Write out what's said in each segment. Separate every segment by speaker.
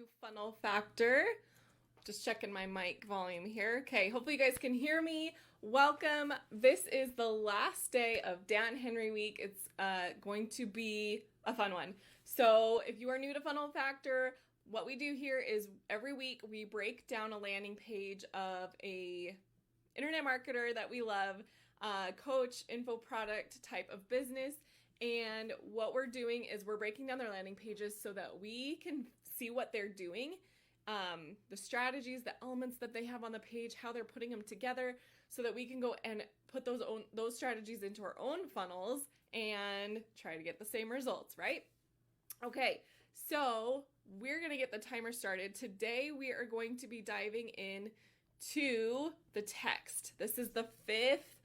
Speaker 1: to Funnel Factor. Just checking my mic volume here. Okay, hopefully you guys can hear me. Welcome. This is the last day of Dan Henry Week. It's going to be a fun one. So if you are new to Funnel Factor, what we do here is every week we break down a landing page of a internet marketer that we love, coach, info product type of business. And what we're doing is we're breaking down their landing pages so that we can see what they're doing, the strategies, the elements that they have on the page, how they're putting them together, so that we can go and put those strategies into our own funnels and try to get the same results, right? Okay, so we're going to get the timer started. Today we are going to be diving in to the text. This is the fifth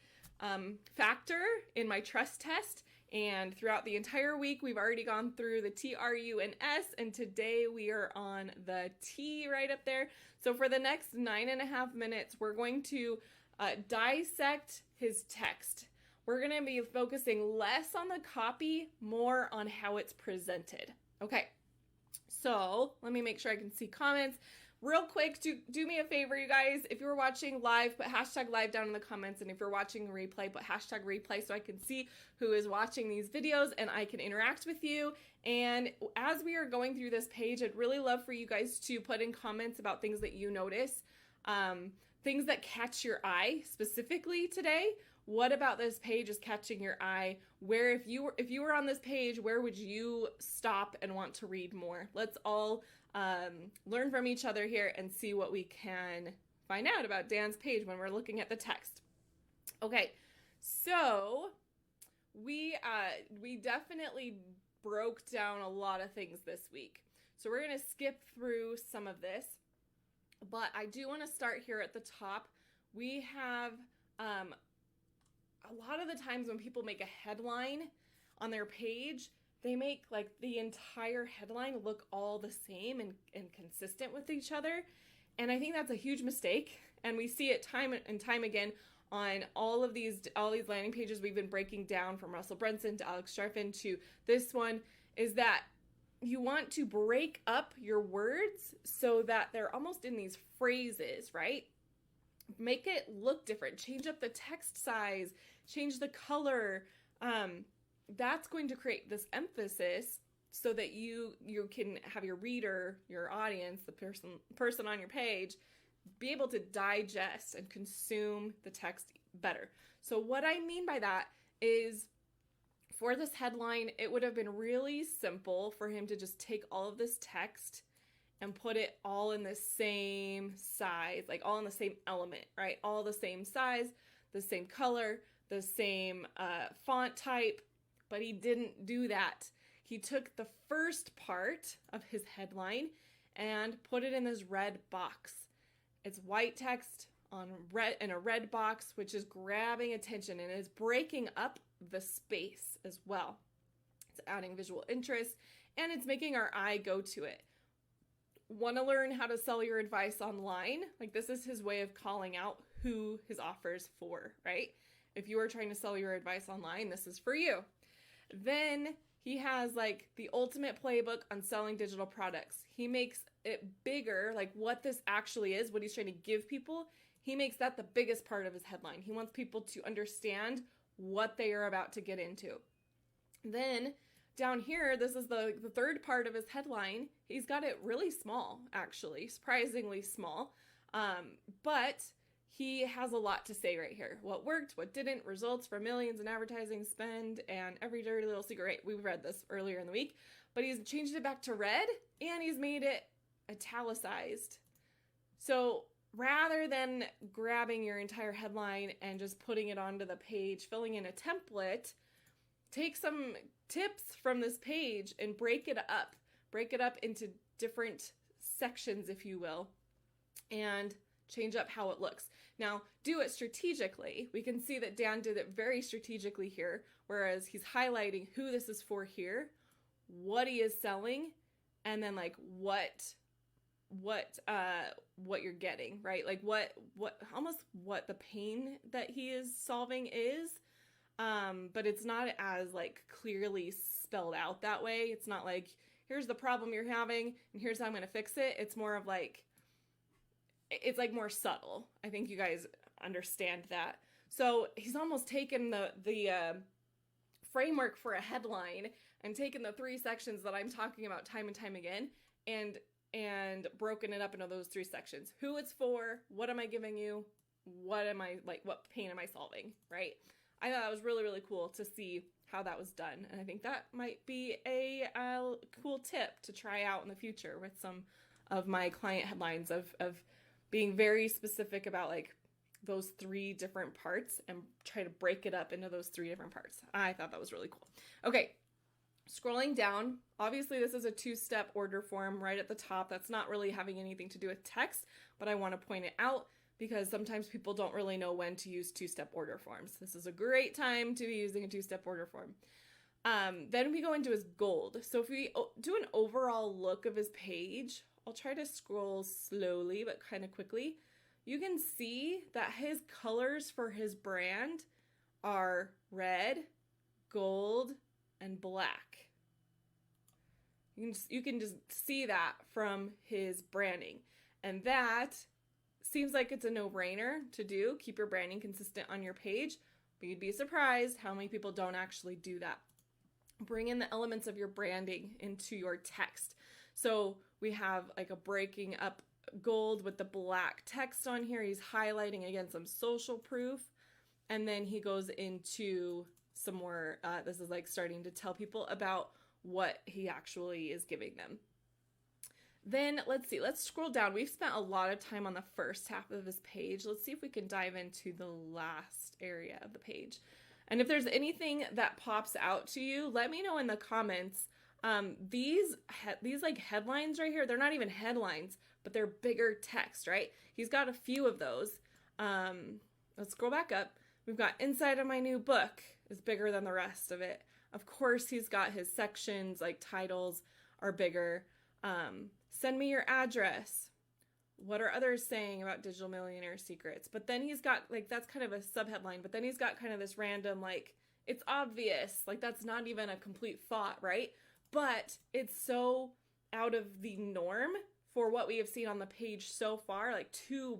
Speaker 1: factor in my trust test. And throughout the entire week, we've already gone through the T.R.U.S.T, and today we are on the T right up there. So for the next 9.5 minutes, we're going to dissect his text. We're going to be focusing less on the copy, more on how it's presented. Okay, so let me make sure I can see comments. Real quick, do me a favor, you guys. If you're watching live, put hashtag live down in the comments. And if you're watching replay, put hashtag replay so I can see who is watching these videos and I can interact with you. And as we are going through this page, I'd really love for you guys to put in comments about things that you notice, things that catch your eye specifically today. What about this page is catching your eye? Where if you were on this page, where would you stop and want to read more? Let's all learn from each other here and see what we can find out about Dan's page when we're looking at the text. Okay, so we definitely broke down a lot of things this week. So we're going to skip through some of this, but I do want to start here at the top. We have a lot of the times when people make a headline on their page, they make like the entire headline look all the same and consistent with each other. And I think that's a huge mistake. And we see it time and time again on all these landing pages we've been breaking down, from Russell Brunson to Alex Charfen to this one, is that you want to break up your words so that they're almost in these phrases, right? Make it look different, change up the text size, change the color. That's going to create this emphasis so that you can have your reader, your audience, the person on your page, be able to digest and consume the text better. So what I mean by that is, for this headline, it would have been really simple for him to just take all of this text and put it all in the same size, like all in the same element, right? All the same size, the same color, the same font type, but he didn't do that. He took the first part of his headline and put it in this red box. It's white text on red in a red box, which is grabbing attention and is breaking up the space as well. It's adding visual interest and it's making our eye go to it. Want to learn how to sell your advice online? Like, this is his way of calling out who his offer is for, right? If you are trying to sell your advice online, this is for you. Then he has like the ultimate playbook on selling digital products. He makes it bigger, like what this actually is, what he's trying to give people. He makes that the biggest part of his headline. He wants people to understand what they are about to get into. Then down here, this is the third part of his headline. He's got it really small, actually, surprisingly small. But he has a lot to say right here. What worked, what didn't, results from millions in advertising spend, and every dirty little secret. Right, we read this earlier in the week. But he's changed it back to red, and he's made it italicized. So rather than grabbing your entire headline and just putting it onto the page, filling in a template, take some tips from this page and break it up into different sections, if you will, and change up how it looks. Now, do it strategically. We can see that Dan did it very strategically here, whereas he's highlighting who this is for here, what he is selling, and then like what you're getting, right? Like what the pain that he is solving is. But it's not as like clearly spelled out that way. It's not like here's the problem you're having, and here's how I'm going to fix it. It's more of like, it's like more subtle. I think you guys understand that. So he's almost taken the framework for a headline and taken the 3 sections that I'm talking about time and time again and broken it up into those 3 sections. Who it's for, what am I giving you, what pain am I solving, right? I thought that was really, really cool to see how that was done. And I think that might be a cool tip to try out in the future with some of my client headlines of being very specific about like those 3 different parts and try to break it up into those 3 different parts. I thought that was really cool. Okay, scrolling down, obviously this is a 2-step order form right at the top. That's not really having anything to do with text, but I want to point it out because sometimes people don't really know when to use 2-step order forms. This is a great time to be using a 2-step order form. Then we go into his gold. So if we do an overall look of his page, I'll try to scroll slowly but kind of quickly. You can see that his colors for his brand are red, gold, and black. You can just see that from his branding. And that seems like it's a no-brainer to do. Keep your branding consistent on your page, but you'd be surprised how many people don't actually do that. Bring in the elements of your branding into your text. So we have like a breaking up gold with the black text on here. He's highlighting again some social proof, and then he goes into some more this is like starting to tell people about what he actually is giving them. Then let's scroll down. We've spent a lot of time on the first half of this page. Let's see if we can dive into the last area of the page. And if there's anything that pops out to you, let me know in the comments. These like headlines right here, they're not even headlines, but they're bigger text, right? He's got a few of those. Let's scroll back up. We've got inside of my new book is bigger than the rest of it. Of course, he's got his sections, like titles are bigger. Send me your address. What are others saying about digital millionaire secrets? But then he's got like, that's kind of a subheadline, but then he's got kind of this random, like, it's obvious, like that's not even a complete thought, right? But it's so out of the norm for what we have seen on the page so far, like two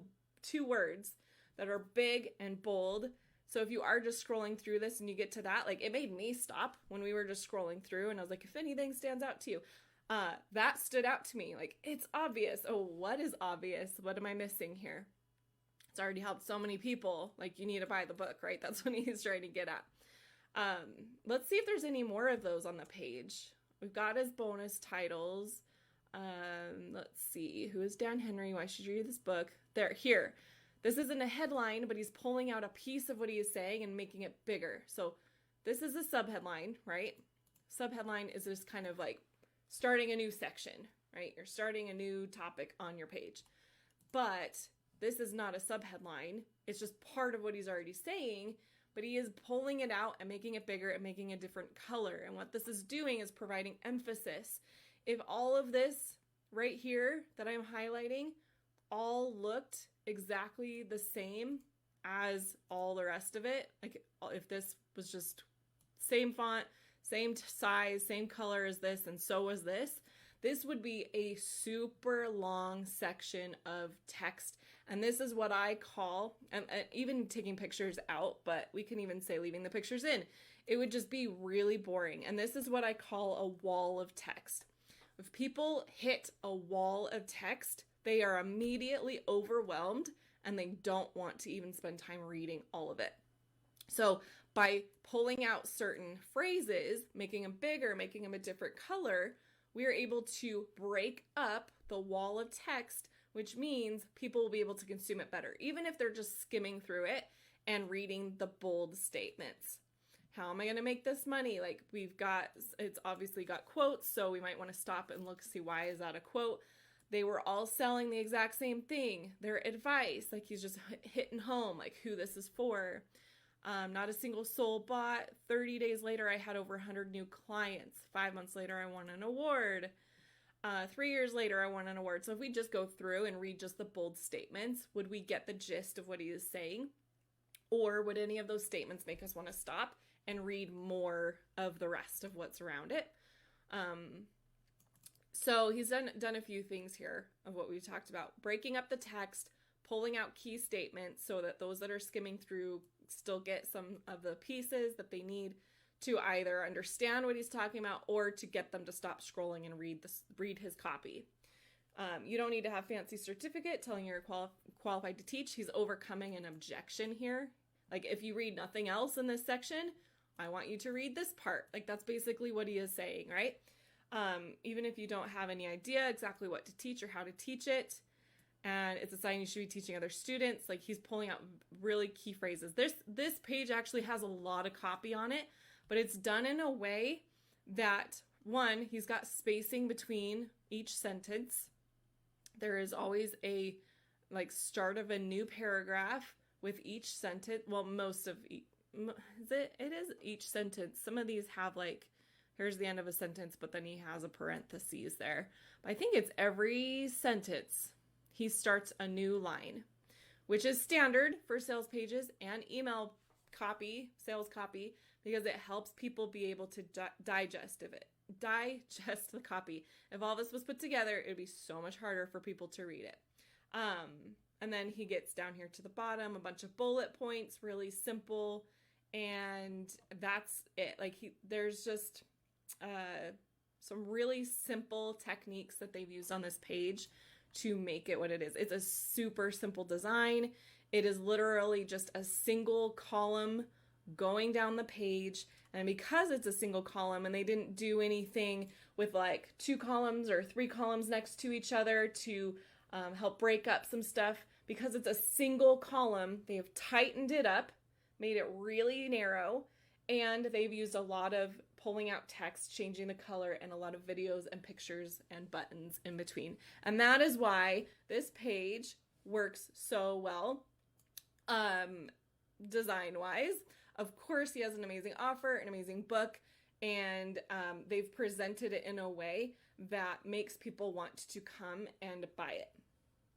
Speaker 1: words that are big and bold. So if you are just scrolling through this and you get to that, like it made me stop when we were just scrolling through and I was like, if anything stands out to you, that stood out to me. Like, it's obvious. Oh, what is obvious? What am I missing here? It's already helped so many people. Like, you need to buy the book, right? That's what he's trying to get at. Let's see if there's any more of those on the page. We've got his bonus titles. Let's see. Who is Dan Henry? Why should you read this book? Here. This isn't a headline, but he's pulling out a piece of what he is saying and making it bigger. So this is a subheadline, right? Subheadline is just kind of like starting a new section, right? You're starting a new topic on your page. But this is not a subheadline. It's just part of what he's already saying, but he is pulling it out and making it bigger and making a different color. And what this is doing is providing emphasis. If all of this right here that I'm highlighting all looked exactly the same as all the rest of it, like if this was just same font, same size, same color as this, and so was this would be a super long section of text. And this is what I call, and even taking pictures out, but we can even say leaving the pictures in, it would just be really boring. And this is what I call a wall of text. If people hit a wall of text, they are immediately overwhelmed and they don't want to even spend time reading all of it. So by pulling out certain phrases, making them bigger, making them a different color, we are able to break up the wall of text, which means people will be able to consume it better, even if they're just skimming through it and reading the bold statements. How am I going to make this money? Like it's obviously got quotes, so we might want to stop and look, see why is that a quote? They were all selling the exact same thing. Their advice, like he's just hitting home, like who this is for. Not a single soul bought. 30 days later, I had over 100 new clients. 5 months later, I won an award. 3 years later, I won an award. So if we just go through and read just the bold statements, would we get the gist of what he is saying? Or would any of those statements make us want to stop and read more of the rest of what's around it? So he's done a few things here of what we've talked about. Breaking up the text, pulling out key statements so that those that are skimming through still get some of the pieces that they need to either understand what he's talking about or to get them to stop scrolling and read his copy. You don't need to have fancy certificate telling you're qualified to teach. He's overcoming an objection here. Like, if you read nothing else in this section, I want you to read this part. Like, that's basically what he is saying, right? Even if you don't have any idea exactly what to teach or how to teach it, and it's a sign you should be teaching other students, like, he's pulling out really key phrases. This page actually has a lot of copy on it, but it's done in a way that, one, he's got spacing between each sentence. There is always a start of a new paragraph with each sentence. Well, most of it is each sentence. Some of these have here's the end of a sentence, but then he has a parentheses there. But I think it's every sentence he starts a new line, which is standard for sales pages and email copy, sales copy, because it helps people be able to digest the copy. If all this was put together, it would be so much harder for people to read it. And then he gets down here to the bottom, a bunch of bullet points, really simple, and that's it. There's just some really simple techniques that they've used on this page to make it what it is. It's a super simple design. It is literally just a single column going down the page. And because it's a single column and they didn't do anything with 2 columns or 3 columns next to each other to help break up some stuff, because it's a single column, they have tightened it up, made it really narrow, and they've used a lot of pulling out text, changing the color, and a lot of videos and pictures and buttons in between. And that is why this page works so well design-wise. Of course, he has an amazing offer, an amazing book, and they've presented it in a way that makes people want to come and buy it.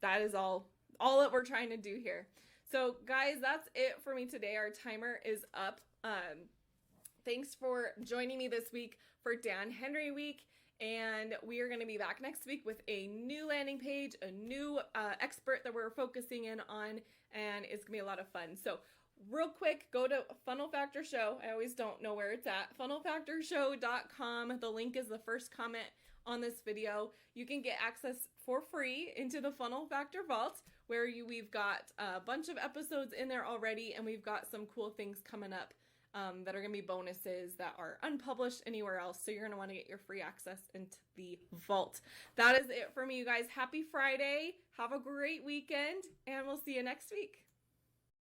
Speaker 1: That is all that we're trying to do here. So guys, that's it for me today. Our timer is up. Thanks for joining me this week for Dan Henry Week, and we are going to be back next week with a new landing page, a new expert that we're focusing in on, and it's going to be a lot of fun. So real quick, go to Funnel Factor Show. I always don't know where it's at. funnelfactorshow.com. The link is the first comment on this video. You can get access for free into the Funnel Factor Vault, where we've got a bunch of episodes in there already, and we've got some cool things coming up that are going to be bonuses that are unpublished anywhere else. So you're going to want to get your free access into the vault. That is it for me, you guys. Happy Friday. Have a great weekend, and we'll see you next week.